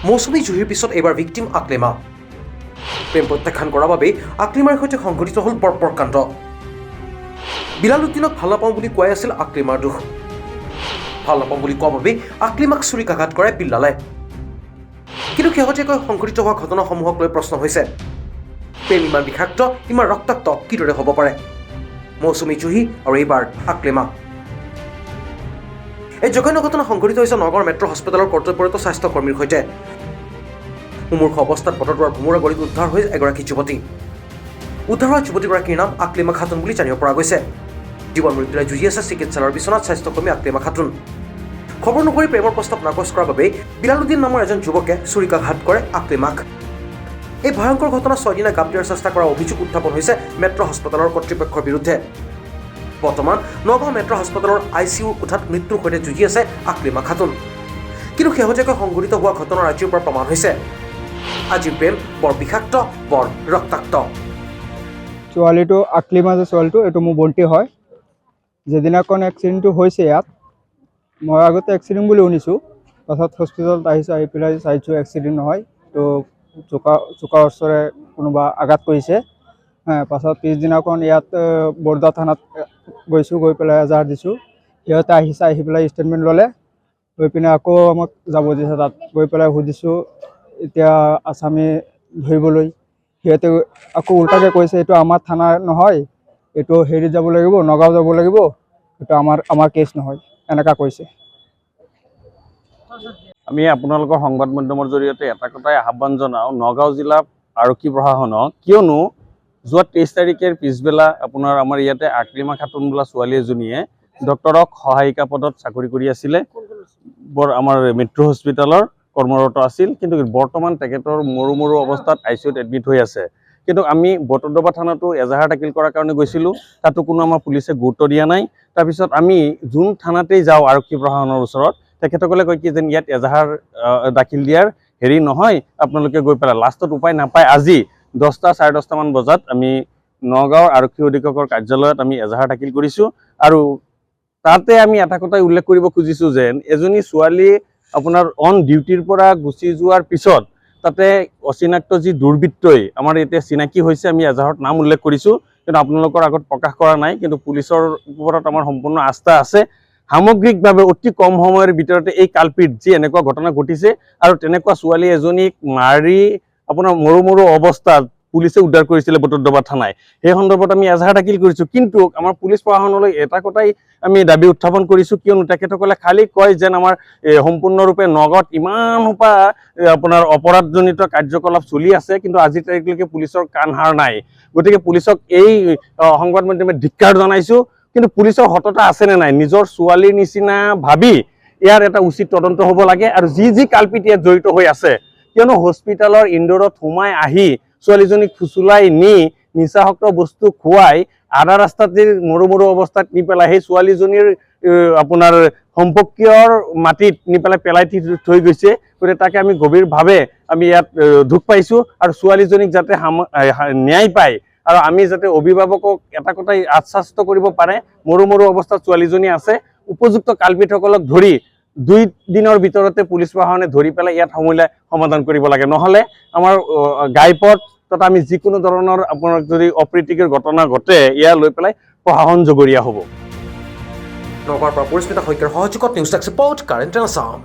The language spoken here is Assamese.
মৌচুমী জুহিৰ পিছত এইবাৰ ভিক্টিম আকলিমা। প্ৰেম প্ৰত্যাখ্যান কৰাৰ বাবে আকলিমাৰ সৈতে সংঘটিত হ'ল বৰ্বৰ কাণ্ড। বিলালুদ্দিনক ভাল নাপাওঁ বুলি কোৱাই আছিল আকলিমাৰ দুখ। ভাল নাপাওঁ বুলি কোৱা বাবে আকলিমাক ছুৰীকাঘাত কৰে বিল্লালে। কিন্তু শেহতীয়াকৈ সংঘটিত হোৱা ঘটনাসমূহক লৈ প্ৰশ্ন হৈছে, প্ৰেম ইমান বিষাক্ত, ইমান ৰক্তাক্ত কিদৰে হ'ব পাৰে? মৌচুমী জুহি আৰু এইবাৰ আকলিমা। এই জঘন্য ঘটনা সংঘটিত হৈছে নগৰ মেট্ৰ' হস্পিটেলৰ কৰ্তব্যৰত স্বাস্থ্যকৰ্মীৰ সৈতে। মুমূৰ্ষু অৱস্থাত বটদ্ৰৱাৰ ভোমোৰা গলিত উদ্ধাৰ হৈ এগৰাকী যুৱতী। উদ্ধাৰ হোৱা যুৱতীগৰাকীৰ নাম আকলিমা খাতুন বুলি জানিব পৰা গৈছে। জীৱন মৃত্যুৰে যুঁজি আছে চিকিৎসালয়ৰ বিচনাত স্বাস্থ্যকৰ্মী আকলিমা খাতুন। খবৰ অনুসৰি প্ৰেমৰ প্ৰস্তাৱ নাকচ কৰাৰ বাবে বিলালুদ্দিন নামৰ এজন যুৱকে ছুৰীকাঘাত কৰে আকলিমাক। এই ভয়ংকৰ ঘটনা 6 দিনা গাপ দিয়াৰ চেষ্টা কৰাৰ অভিযোগ উত্থাপন হৈছে মেট্ৰ' হস্পিটেলৰ কৰ্তৃপক্ষৰ বিৰুদ্ধে। বৰ্তমান নগাঁও মেট্ৰ' হস্পিটেলৰ ICU কোঠাত মৃত্যুৰ সৈতে যুঁজি আছে আকলিমা খাতুন। কিন্তু শেহতীয়াকৈ সংঘটিত হোৱা ঘটনাৰ আজিৰ পৰা প্ৰমাণ হৈছে, আজিৰ প্ৰেম বৰ বিষাক্ত, বৰ ৰক্তাক্ত। ছোৱালীটো আকলিমা যে ছোৱালীটো, এইটো মোৰ ভণ্টি হয়। যেদিনাখন এক্সিডেণ্টটো হৈছে ইয়াত, মই আগতে এক্সিডেণ্ট বুলি শুনিছোঁ, পাছত হস্পিটেলত আহিছোঁ, আহি পেলাই চাইছোঁ এক্সিডেণ্ট নহয়, তো চোকা ওচৰে কোনোবা আঘাত কৰিছে। পাছত পিছদিনাখন ইয়াত বৰদা থানাত গৈছোঁ, গৈ পেলাই এজাহাৰ দিছোঁ। সিহঁতে আহিছে, আহি পেলাই ষ্টেটমেণ্ট ল'লে, গৈ পিনে আকৌ আমাক যাব দিছে। তাত গৈ পেলাই সুধিছোঁ এতিয়া আসামী ধৰিবলৈ, সিহঁতে আকৌ উল্টাকৈ কৈছে এইটো আমাৰ থানা নহয়, এইটো হেৰিত যাব লাগিব, নগাঁও যাব লাগিব, এইটো আমাৰ কেছ নহয়, এনেকুৱা কৈছে। আমি আপোনালোকৰ সংবাদ মাধ্যমৰ জৰিয়তে এটা কথাই আহ্বান জনাওঁ নগাঁও জিলা আৰক্ষী প্ৰশাসনক, কিয়নো যোৱা 23 তাৰিখে পিছবেলা আপোনাৰ আমাৰ ইয়াতে আকলিমা খাতুন বোলা ছোৱালী এজনীয়ে ডক্টৰক সহায়িকা পদত চাকৰি কৰি আছিলে, আমাৰ মেট্ৰ' হস্পিটেলৰ কৰ্মৰত আছিল। কিন্তু বৰ্তমান তেখেতৰ মৰু অৱস্থাত ICUত এডমিট হৈ আছে। কিন্তু আমি বটদ্ৰৱা থানাতো এজাহাৰ দাখিল কৰাৰ কাৰণে গৈছিলোঁ, তাতো কোনো আমাৰ পুলিচে গুৰুত্ব দিয়া নাই। তাৰপিছত আমি যোন থানাতেই যাওঁ আৰক্ষী প্ৰশাসনৰ ওচৰত, তেখেতসকলে কয় কি যেন ইয়াত এজাহাৰ দাখিল দিয়াৰ হেৰি নহয়, আপোনালোকে গৈ পেলাই। লাষ্টত উপায় নাপায় আজি 10টা 10:30 মান বজাত আমি নগাঁৱৰ আৰক্ষী অধীক্ষকৰ কাৰ্যালয়ত আমি এজাহাৰ দাখিল কৰিছোঁ। আৰু তাতে আমি এটা কথাই উল্লেখ কৰিব খুজিছোঁ যেন এজনী ছোৱালী আপোনাৰ অন ডিউটিৰ পৰা গুচি যোৱাৰ পিছত তাতে অচিনাক্ত যি দুৰ্বৃত্তই আমাৰ এতিয়া চিনাকি হৈছে, আমি এজাহাৰত নাম উল্লেখ কৰিছোঁ, কিন্তু আপোনালোকৰ আগত প্ৰকাশ কৰা নাই। কিন্তু পুলিচৰ ওপৰত আমাৰ সম্পূৰ্ণ আস্থা আছে। সামগ্ৰিকভাৱে অতি কম সময়ৰ ভিতৰতে এই কালপিত যি এনেকুৱা ঘটনা ঘটিছে, আৰু তেনেকুৱা ছোৱালী এজনীক মাৰি আপোনাৰ মৰু অৱস্থাত পুলিচে উদ্ধাৰ কৰিছিলে বটদ্ৰৱা থানাই। সেই সন্দৰ্ভত আমি এজাহাৰ দাখিল কৰিছোঁ। কিন্তু আমাৰ পুলিচ প্ৰশাসনলৈ এটা কথাই আমি দাবী উত্থাপন কৰিছোঁ, কিয়নো তেখেতসকলে খালি কয় যেন আমাৰ সম্পূৰ্ণৰূপে নগাঁৱত ইমান সোপা আপোনাৰ অপৰাধজনিত কাৰ্যকলাপ চলি আছে, কিন্তু আজিৰ তাৰিখলৈকে পুলিচৰ কাণ হাৰ নাই। গতিকে পুলিচক এই সংবাদ মাধ্যমে ধিক্কাৰ জনাইছোঁ। কিন্তু পুলিচৰ সততা আছে নে নাই, নিজৰ ছোৱালীৰ নিচিনা ভাবি ইয়াৰ এটা উচিত তদন্ত হ'ব লাগে। আৰু যি কালপিত ইয়াত জড়িত হৈ আছে, কিয়নো হস্পিটেলৰ ইণ্ডোৰত সোমাই আহি ছোৱালীজনীক ফুচুলাই নি নিচাসক্ত বস্তু খুৱাই আধা ৰাস্তাত যি মৰু অৱস্থাত নি পেলাই সেই ছোৱালীজনীৰ আপোনাৰ সম্পৰ্কীয়ৰ মাটিত নি পেলাই থৈ গৈছে। গতিকে তাকে আমি গভীৰভাৱে আমি ইয়াত দুখ পাইছোঁ। আৰু ছোৱালীজনীক যাতে ন্যায় পায়, আৰু আমি যাতে অভিভাৱকক এটা কথাই আশ্বাস্ত কৰিব পাৰে, মৰু অৱস্থাত ছোৱালীজনী আছে, উপযুক্ত কালপিতসকলক ধৰি 2 দিনৰ ভিতৰতে পুলিচ প্ৰশাসনে ধৰি পেলাই ইয়াত সমূলে সমাধান কৰিব লাগে। নহ'লে আমাৰ গাইপথ তথা আমি যিকোনো ধৰণৰ আপোনাৰ যদি অপ্ৰীতিকৰ ঘটনা ঘটে, ইয়াৰ লৈ পেলাই প্ৰশাসন জগৰীয়া হ'ব। নগাঁৱৰ পৰা পৰিস্মিতা শইকীয়াৰ সহযোগত news desk report current and Assam.